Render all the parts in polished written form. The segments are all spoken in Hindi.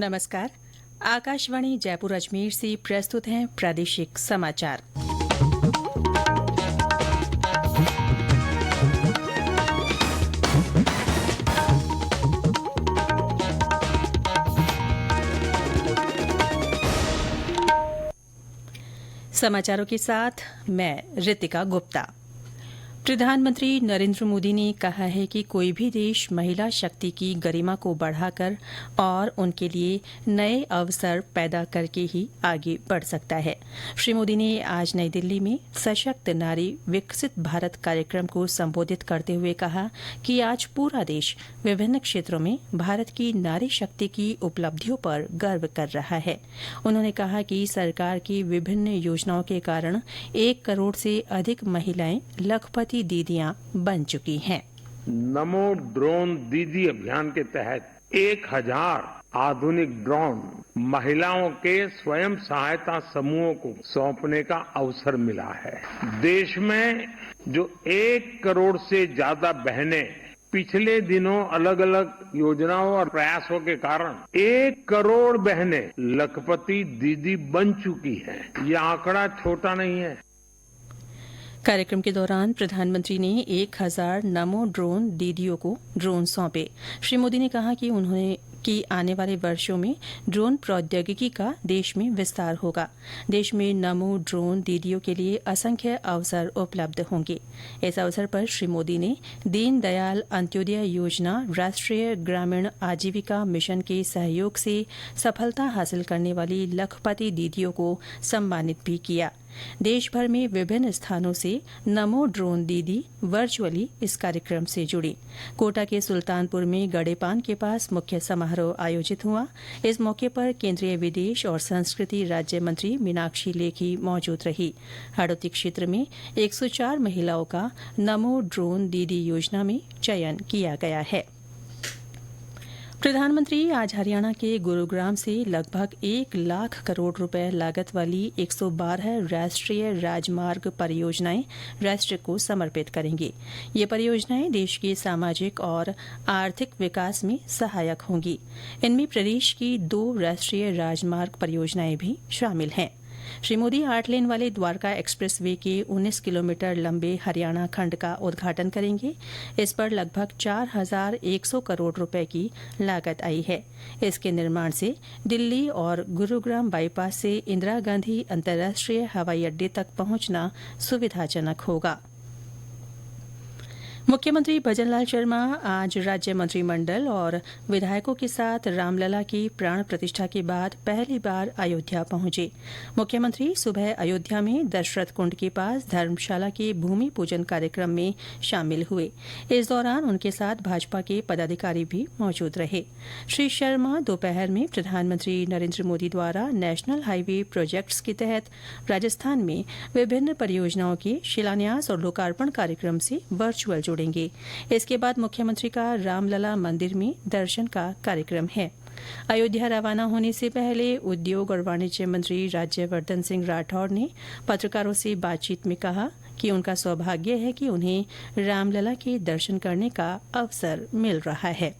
नमस्कार। आकाशवाणी जयपुर अजमेर से प्रस्तुत हैं प्रादेशिक समाचार। समाचारों के साथ मैं रितिका गुप्ता। प्रधानमंत्री नरेंद्र मोदी ने कहा है कि कोई भी देश महिला शक्ति की गरिमा को बढ़ाकर और उनके लिए नए अवसर पैदा करके ही आगे बढ़ सकता है। श्री मोदी ने आज नई दिल्ली में सशक्त नारी विकसित भारत कार्यक्रम को संबोधित करते हुए कहा कि आज पूरा देश विभिन्न क्षेत्रों में भारत की नारी शक्ति की उपलब्धियों पर गर्व कर रहा है। उन्होंने कहा कि सरकार की विभिन्न योजनाओं के कारण 1 करोड़ से अधिक महिलाएं लखपति दीदियां बन चुकी हैं। नमो ड्रोन दीदी अभियान के तहत 1000 आधुनिक ड्रोन महिलाओं के स्वयं सहायता समूहों को सौंपने का अवसर मिला है। देश में जो 1 करोड़ से ज्यादा बहनें पिछले दिनों अलग अलग योजनाओं और प्रयासों के कारण 1 करोड़ बहनें लखपति दीदी बन चुकी हैं। ये आंकड़ा छोटा नहीं है। कार्यक्रम के दौरान प्रधानमंत्री ने 1000 नमो ड्रोन दीदियों को ड्रोन सौंपे। श्री मोदी ने कहा कि आने वाले वर्षों में ड्रोन प्रौद्योगिकी का देश में विस्तार होगा। देश में नमो ड्रोन दीदियों के लिए असंख्य अवसर उपलब्ध होंगे। इस अवसर पर श्री मोदी ने दीनदयाल अंत्योदय योजना राष्ट्रीय ग्रामीण आजीविका मिशन के सहयोग से सफलता हासिल करने वाली लखपति दीदियों को सम्मानित भी किया। देश भर में विभिन्न स्थानों से नमो ड्रोन दीदी वर्चुअली इस कार्यक्रम से जुड़ी। कोटा के सुल्तानपुर में गड़ेपान के पास मुख्य समारोह आयोजित हुआ। इस मौके पर केंद्रीय विदेश और संस्कृति राज्य मंत्री मीनाक्षी लेखी मौजूद रही। हाड़ौती क्षेत्र में 104 महिलाओं का नमो ड्रोन दीदी योजना में चयन किया गया है। प्रधानमंत्री आज हरियाणा के गुरुग्राम से लगभग 1 लाख करोड़ रुपए लागत वाली 112 राष्ट्रीय राजमार्ग परियोजनाएं राष्ट्र को समर्पित करेंगे। ये परियोजनाएं देश के सामाजिक और आर्थिक विकास में सहायक होंगी। इनमें प्रदेश की 2 राष्ट्रीय राजमार्ग परियोजनाएं भी शामिल हैं। श्री मोदी 8 लेन वाले द्वारका एक्सप्रेस वे के 19 किलोमीटर लंबे हरियाणा खंड का उद्घाटन करेंगे। इस पर लगभग 4100 करोड़ रुपए की लागत आई है। इसके निर्माण से दिल्ली और गुरुग्राम बाईपास से इंदिरा गांधी अंतर्राष्ट्रीय हवाई अड्डे तक पहुंचना सुविधाजनक होगा। मुख्यमंत्री भजनलाल शर्मा आज राज्य मंत्रिमंडल और विधायकों के साथ रामलला की प्राण प्रतिष्ठा के बाद पहली बार अयोध्या पहुंचे। मुख्यमंत्री सुबह अयोध्या में दशरथ कुंड के पास धर्मशाला के भूमि पूजन कार्यक्रम में शामिल हुए। इस दौरान उनके साथ भाजपा के पदाधिकारी भी मौजूद रहे। श्री शर्मा दोपहर में प्रधानमंत्री नरेंद्र मोदी द्वारा नेशनल हाईवे प्रोजेक्ट्स के तहत राजस्थान में विभिन्न परियोजनाओं के शिलान्यास और लोकार्पण कार्यक्रम से वर्चुअल जुड़ेंगे। इसके बाद मुख्यमंत्री का रामलला मंदिर में दर्शन का कार्यक्रम है। अयोध्या रवाना होने से पहले उद्योग और वाणिज्य मंत्री राज्यवर्धन सिंह राठौड़ ने पत्रकारों से बातचीत में कहा कि उनका सौभाग्य है कि उन्हें रामलला के दर्शन करने का अवसर मिल रहा है।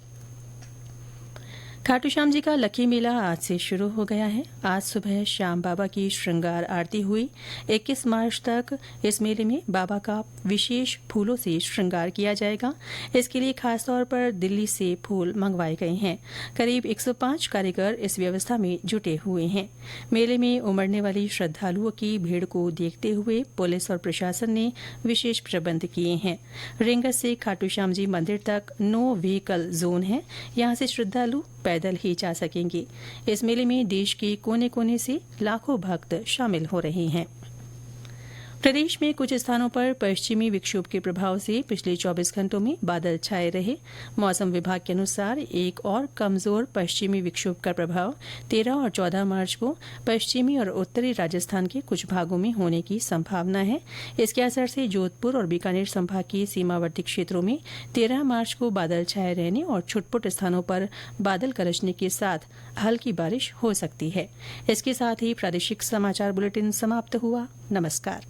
खाटू श्याम जी का लक्खी मेला आज से शुरू हो गया है। आज सुबह श्याम बाबा की श्रृंगार आरती हुई। 21 मार्च तक इस मेले में बाबा का विशेष फूलों से श्रृंगार किया जाएगा। इसके लिए खासतौर पर दिल्ली से फूल मंगवाए गए हैं। करीब 105 कारीगर इस व्यवस्था में जुटे हुए हैं। मेले में उमड़ने वाली श्रद्धालुओं की भीड़ को देखते हुए पुलिस और प्रशासन ने विशेष प्रबंध किए हैं। रेंगत से खाटू श्याम जी मंदिर तक नो व्हीकल जोन है। यहाँ से श्रद्धालु पैदल ही जा सकेंगे। इस मेले में देश के कोने कोने से लाखों भक्त शामिल हो रहे हैं। प्रदेश में कुछ स्थानों पर पश्चिमी विक्षोभ के प्रभाव से पिछले 24 घंटों में बादल छाए रहे। मौसम विभाग के अनुसार एक और कमजोर पश्चिमी विक्षोभ का प्रभाव 13 और 14 मार्च को पश्चिमी और उत्तरी राजस्थान के कुछ भागों में होने की संभावना है। इसके असर से जोधपुर और बीकानेर संभाग के सीमावर्ती क्षेत्रों में 13 मार्च को बादल छाए रहने और छुटपुट स्थानों पर बादल गरजने के साथ हल्की बारिश हो सकती है। इसके साथ ही प्रादेशिक समाचार बुलेटिन समाप्त हुआ। नमस्कार।